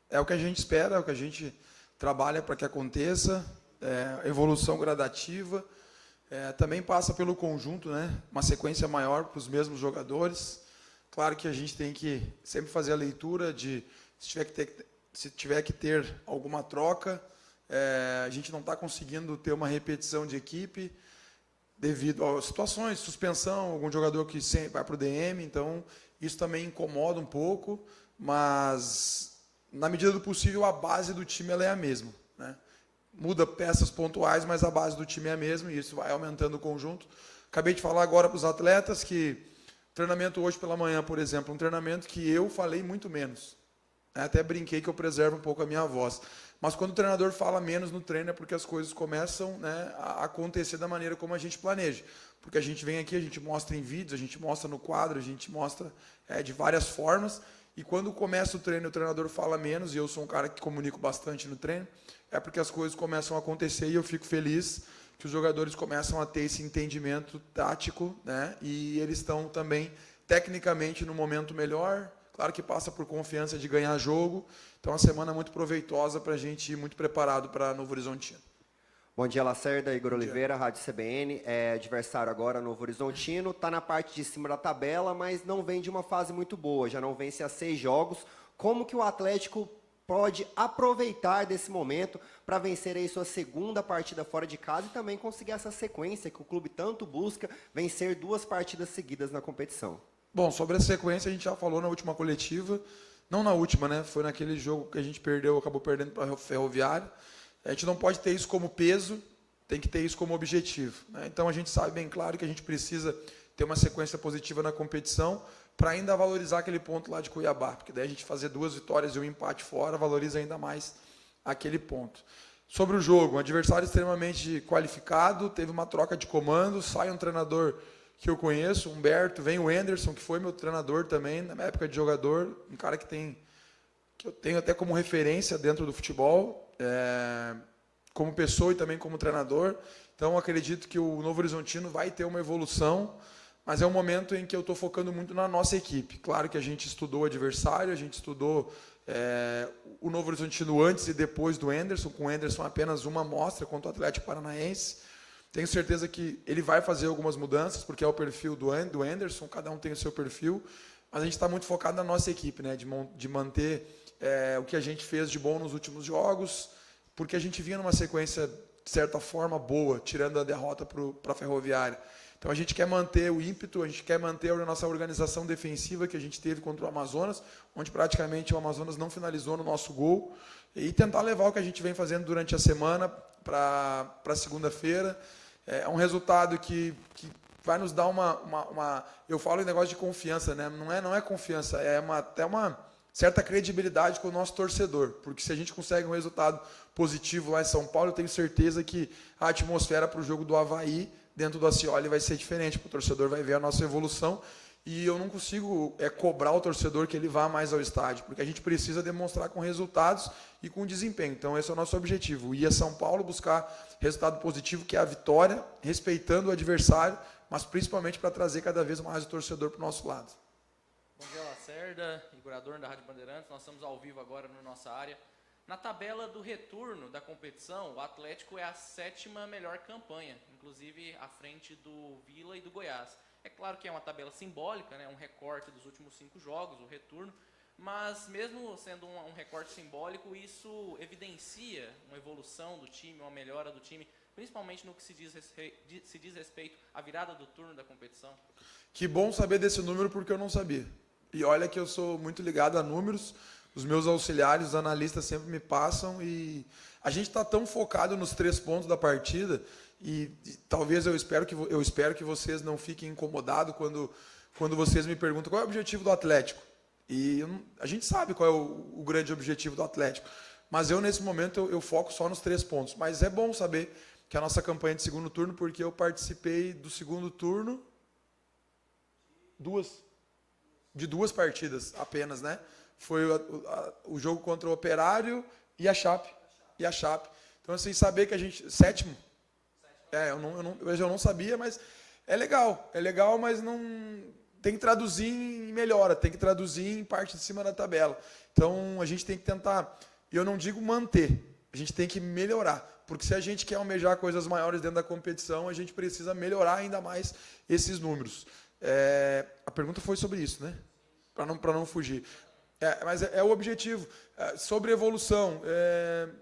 é o que a gente espera, é o que a gente trabalha para que aconteça, evolução gradativa, também passa pelo conjunto, né? Uma sequência maior para os mesmos jogadores. Claro que a gente tem que sempre fazer a leitura de se tiver que ter alguma troca, a gente não está conseguindo ter uma repetição de equipe devido a situações, suspensão, algum jogador que sempre vai para o DM, então isso também incomoda um pouco, mas na medida do possível a base do time ela é a mesma, né? Muda peças pontuais, mas a base do time é a mesma e isso vai aumentando o conjunto. Acabei de falar agora para os atletas que o treinamento hoje pela manhã, por exemplo, um treinamento que eu falei muito menos. Até brinquei que eu preservo um pouco a minha voz. Mas quando o treinador fala menos no treino é porque as coisas começam, né, a acontecer da maneira como a gente planeja. Porque a gente vem aqui, a gente mostra em vídeos, a gente mostra no quadro, a gente mostra de várias formas. E quando começa o treino, o treinador fala menos, e eu sou um cara que comunico bastante no treino, é porque as coisas começam a acontecer e eu fico feliz que os jogadores começam a ter esse entendimento tático, né, e eles estão também tecnicamente no momento melhor. Claro que passa por confiança de ganhar jogo. Então, é uma semana muito proveitosa para a gente ir muito preparado para Novo Horizontino. Bom dia, Lacerda. Igor Oliveira, Rádio CBN. Adversário agora, Novo Horizontino. Está na parte de cima da tabela, mas não vem de uma fase muito boa. Já não vence há 6 jogos. Como que o Atlético pode aproveitar desse momento para vencer aí sua segunda partida fora de casa e também conseguir essa sequência que o clube tanto busca, vencer 2 partidas seguidas na competição? Bom, sobre a sequência, a gente já falou na última coletiva. Não na última, né? Foi naquele jogo que a gente acabou perdendo para o Ferroviário. A gente não pode ter isso como peso, tem que ter isso como objetivo, né? Então, a gente sabe bem claro que a gente precisa ter uma sequência positiva na competição para ainda valorizar aquele ponto lá de Cuiabá, porque daí a gente fazer 2 vitórias e um empate fora valoriza ainda mais aquele ponto. Sobre o jogo, um adversário extremamente qualificado, teve uma troca de comando, sai um treinador que eu conheço, Humberto, vem o Anderson, que foi meu treinador também, na minha época de jogador, um cara que eu tenho até como referência dentro do futebol, como pessoa e também como treinador. Então, acredito que o Novo Horizontino vai ter uma evolução, mas é um momento em que eu estou focando muito na nossa equipe. Claro que a gente estudou o adversário, a gente estudou o Novo Horizontino antes e depois do Anderson, com o Anderson apenas uma amostra contra o Atlético Paranaense. Tenho certeza que ele vai fazer algumas mudanças, porque é o perfil do Anderson, cada um tem o seu perfil, mas a gente está muito focado na nossa equipe, né, de manter o que a gente fez de bom nos últimos jogos, porque a gente vinha numa sequência, de certa forma, boa, tirando a derrota para a Ferroviária. Então a gente quer manter o ímpeto, a gente quer manter a nossa organização defensiva que a gente teve contra o Amazonas, onde praticamente o Amazonas não finalizou no nosso gol, e tentar levar o que a gente vem fazendo durante a semana para segunda-feira. É um resultado que vai nos dar uma... Eu falo em negócio de confiança, né? Não é confiança, até uma certa credibilidade com o nosso torcedor, porque se a gente consegue um resultado positivo lá em São Paulo, eu tenho certeza que a atmosfera para o jogo do Avaí, dentro do Ascioli, vai ser diferente, porque o torcedor vai ver a nossa evolução, e eu não consigo cobrar o torcedor que ele vá mais ao estádio, porque a gente precisa demonstrar com resultados e com desempenho. Então, esse é o nosso objetivo, ir a São Paulo buscar resultado positivo, que é a vitória, respeitando o adversário, mas principalmente para trazer cada vez mais o torcedor para o nosso lado. Bom dia, Lacerda, Igor Adorno da Rádio Bandeirantes. Nós estamos ao vivo agora na nossa área. Na tabela do retorno da competição, o Atlético é a 7ª melhor campanha, inclusive à frente do Vila e do Goiás. É claro que é uma tabela simbólica, né, um recorte dos últimos 5 jogos, o retorno, mas mesmo sendo um recorte simbólico, isso evidencia uma evolução do time, uma melhora do time, principalmente no que se diz respeito à virada do turno da competição. Que bom saber desse número, porque eu não sabia. E olha que eu sou muito ligado a números, os meus auxiliares, os analistas sempre me passam, e a gente está tão focado nos 3 pontos da partida, e talvez eu espero que vocês não fiquem incomodados quando vocês me perguntam qual é o objetivo do Atlético. E a gente sabe qual é o grande objetivo do Atlético, mas eu nesse momento eu foco só nos 3 pontos. Mas é bom saber que a nossa campanha de segundo turno, porque eu participei do segundo turno de 2 partidas apenas, né? Foi o jogo contra o Operário e a Chape. Então, assim, saber que a gente... 7º? Eu não sabia, mas é legal, mas tem que traduzir em melhora, tem que traduzir em parte de cima da tabela. Então, a gente tem que tentar, eu não digo manter, a gente tem que melhorar. Porque se a gente quer almejar coisas maiores dentro da competição, a gente precisa melhorar ainda mais esses números. A pergunta foi sobre isso, né? Para não fugir. Mas é o objetivo. Sobre evolução,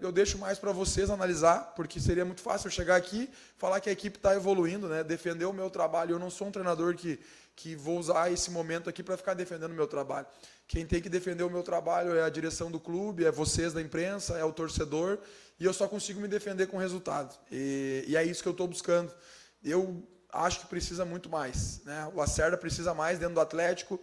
eu deixo mais para vocês analisar, porque seria muito fácil eu chegar aqui, falar que a equipe está evoluindo, né? Defender o meu trabalho. Eu não sou um treinador que vou usar esse momento aqui para ficar defendendo o meu trabalho. Quem tem que defender o meu trabalho é a direção do clube, é vocês da imprensa, é o torcedor, e eu só consigo me defender com resultado. E é isso que eu estou buscando. Eu acho que precisa muito mais, né? O Lacerda precisa mais dentro do Atlético.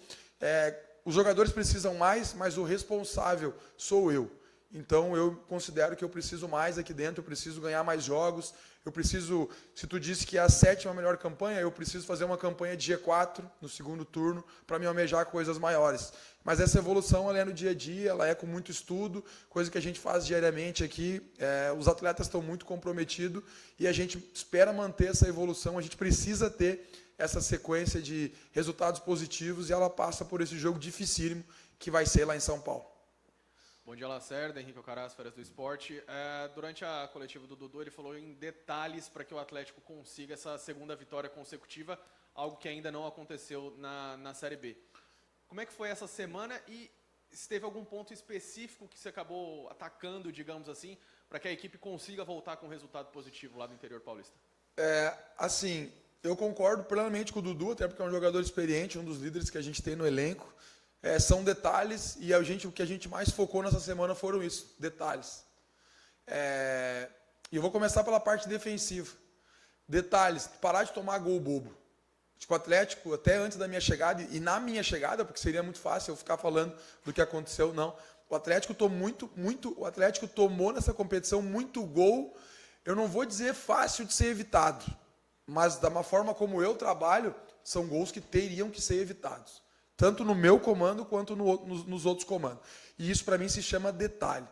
Os jogadores precisam mais, mas o responsável sou eu. Então, eu considero que eu preciso mais aqui dentro, eu preciso ganhar mais jogos, eu preciso, se tu disse que é a 7ª melhor campanha, eu preciso fazer uma campanha de G4 no segundo turno para me almejar coisas maiores. Mas essa evolução ela é no dia a dia, ela é com muito estudo, coisa que a gente faz diariamente aqui. Os atletas estão muito comprometidos e a gente espera manter essa evolução, a gente precisa ter essa sequência de resultados positivos e ela passa por esse jogo dificílimo que vai ser lá em São Paulo. Bom dia, Lacerda, Henrique Alcaraz, Férias do Esporte. Durante a coletiva do Dudu, ele falou em detalhes para que o Atlético consiga essa segunda vitória consecutiva, algo que ainda não aconteceu na Série B. Como é que foi essa semana e se teve algum ponto específico que você acabou atacando, digamos assim, para que a equipe consiga voltar com um resultado positivo lá do interior paulista? Assim, eu concordo plenamente com o Dudu, até porque é um jogador experiente, um dos líderes que a gente tem no elenco. São detalhes e o que a gente mais focou nessa semana foram isso, detalhes. E eu vou começar pela parte defensiva. Detalhes, parar de tomar gol bobo. Tipo, o Atlético, até antes da minha chegada, e na minha chegada, porque seria muito fácil eu ficar falando do que aconteceu, não. O Atlético tomou nessa competição muito gol, eu não vou dizer fácil de ser evitado, mas da forma como eu trabalho, são gols que teriam que ser evitados. Tanto no meu comando, quanto nos outros comandos. E isso, para mim, se chama detalhe.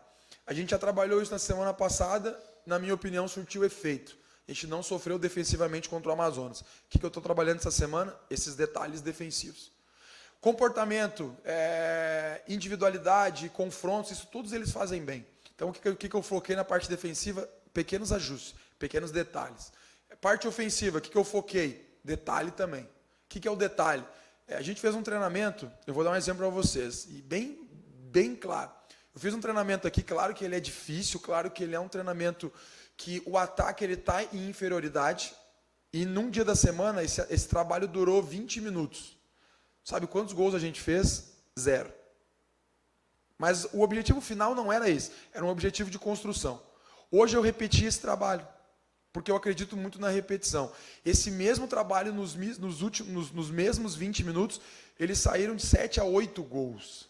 A gente já trabalhou isso na semana passada, na minha opinião, surtiu efeito. A gente não sofreu defensivamente contra o Amazonas. O que eu estou trabalhando essa semana? Esses detalhes defensivos. Comportamento, individualidade, confrontos, isso todos eles fazem bem. Então, o que eu foquei na parte defensiva? Pequenos ajustes, pequenos detalhes. Parte ofensiva, o que eu foquei? Detalhe também. O que é o detalhe? A gente fez um treinamento, eu vou dar um exemplo para vocês, e bem claro. Eu fiz um treinamento aqui, claro que ele é difícil, claro que ele é um treinamento que o ataque está em inferioridade, e num dia da semana esse trabalho durou 20 minutos. Sabe quantos gols a gente fez? 0. Mas o objetivo final não era esse, era um objetivo de construção. Hoje eu repeti esse trabalho, porque eu acredito muito na repetição. Esse mesmo trabalho, nos mesmos 20 minutos, eles saíram de 7 a 8 gols.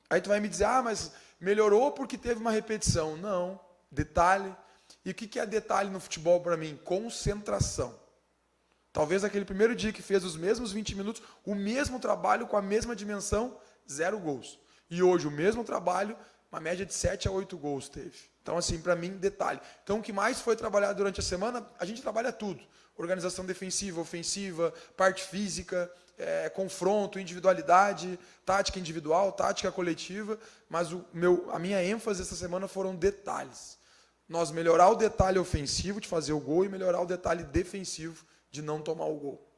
Aí tu vai me dizer, mas melhorou porque teve uma repetição. Não, detalhe. E o que é detalhe no futebol para mim? Concentração. Talvez aquele primeiro dia que fez os mesmos 20 minutos, o mesmo trabalho com a mesma dimensão, 0 gols. E hoje o mesmo trabalho, uma média de 7 a 8 gols teve. Então, assim, para mim, detalhe. Então, o que mais foi trabalhado durante a semana, a gente trabalha tudo. Organização defensiva, ofensiva, parte física, confronto, individualidade, tática individual, tática coletiva. Mas a minha ênfase essa semana foram detalhes. Nós melhorar o detalhe ofensivo de fazer o gol e melhorar o detalhe defensivo de não tomar o gol.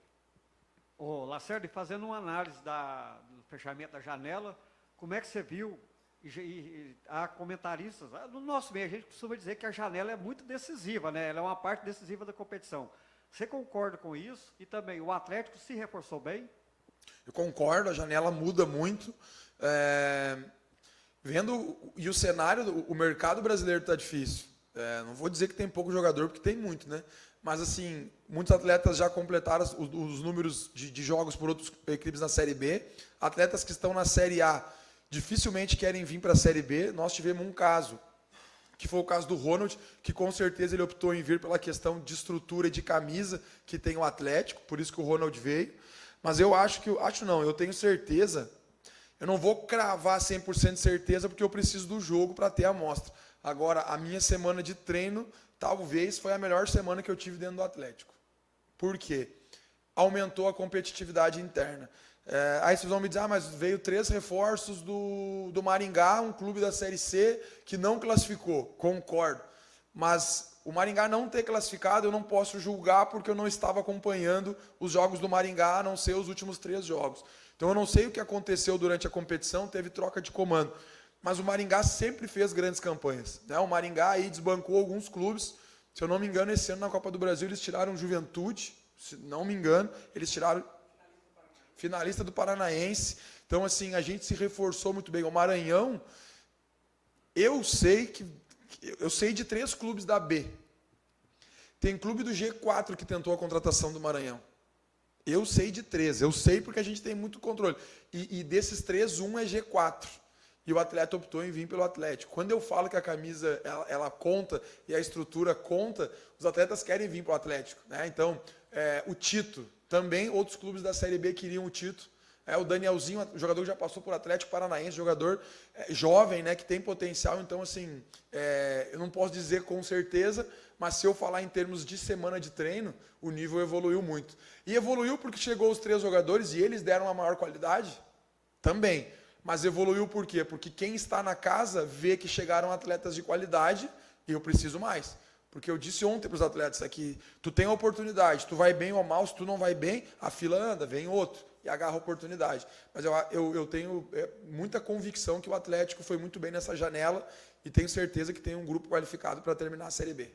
Ô, Lacerda, fazendo uma análise do fechamento da janela, como é que você viu... E há comentaristas, no nosso meio a gente costuma dizer que a janela é muito decisiva, né? Ela é uma parte decisiva da competição. Você concorda com isso? E também, o Atlético se reforçou bem? Eu concordo, a janela muda muito. E o cenário, o mercado brasileiro está difícil. Não vou dizer que tem pouco jogador, porque tem muito, né? Mas, assim, muitos atletas já completaram os números de jogos por outras equipes na Série B. Atletas que estão na Série A dificilmente querem vir para a Série B. Nós tivemos um caso, que foi o caso do Ronald, que com certeza ele optou em vir pela questão de estrutura e de camisa que tem o Atlético, por isso que o Ronald veio. Mas eu eu tenho certeza, eu não vou cravar 100% de certeza, porque eu preciso do jogo para ter a amostra. Agora, a minha semana de treino, talvez, foi a melhor semana que eu tive dentro do Atlético. Por quê? aumentou a competitividade interna. Aí vocês vão me dizer, mas veio 3 reforços do Maringá, um clube da Série C que não classificou. Concordo. Mas o Maringá não ter classificado, eu não posso julgar porque eu não estava acompanhando os jogos do Maringá, a não ser os últimos 3 jogos. Então eu não sei o que aconteceu durante a competição, teve troca de comando. Mas o Maringá sempre fez grandes campanhas, né? O Maringá aí desbancou alguns clubes. Se eu não me engano, esse ano na Copa do Brasil eles tiraram Juventude, se não me engano, eles tiraram finalista do Paranaense. Então, assim, a gente se reforçou muito bem. O Maranhão, eu sei de 3 clubes da B. Tem clube do G4 que tentou a contratação do Maranhão. Eu sei de 3. Eu sei porque a gente tem muito controle. E desses 3, um é G4. E o atleta optou em vir pelo Atlético. Quando eu falo que a camisa ela conta e a estrutura conta, os atletas querem vir para o Atlético, né? Então, o Tito, também outros clubes da Série B queriam o Tito. O Danielzinho, jogador que já passou por Atlético Paranaense, jogador jovem, né, que tem potencial. Então, assim, eu não posso dizer com certeza, mas se eu falar em termos de semana de treino, o nível evoluiu muito. E evoluiu porque chegou os 3 jogadores e eles deram a maior qualidade? Também. Mas evoluiu por quê? Porque quem está na casa vê que chegaram atletas de qualidade e eu preciso mais. Porque eu disse ontem para os atletas aqui, tu tem a oportunidade, tu vai bem ou mal, se tu não vai bem, a fila anda, vem outro e agarra a oportunidade. Mas eu tenho muita convicção que o Atlético foi muito bem nessa janela e tenho certeza que tem um grupo qualificado para terminar a Série B.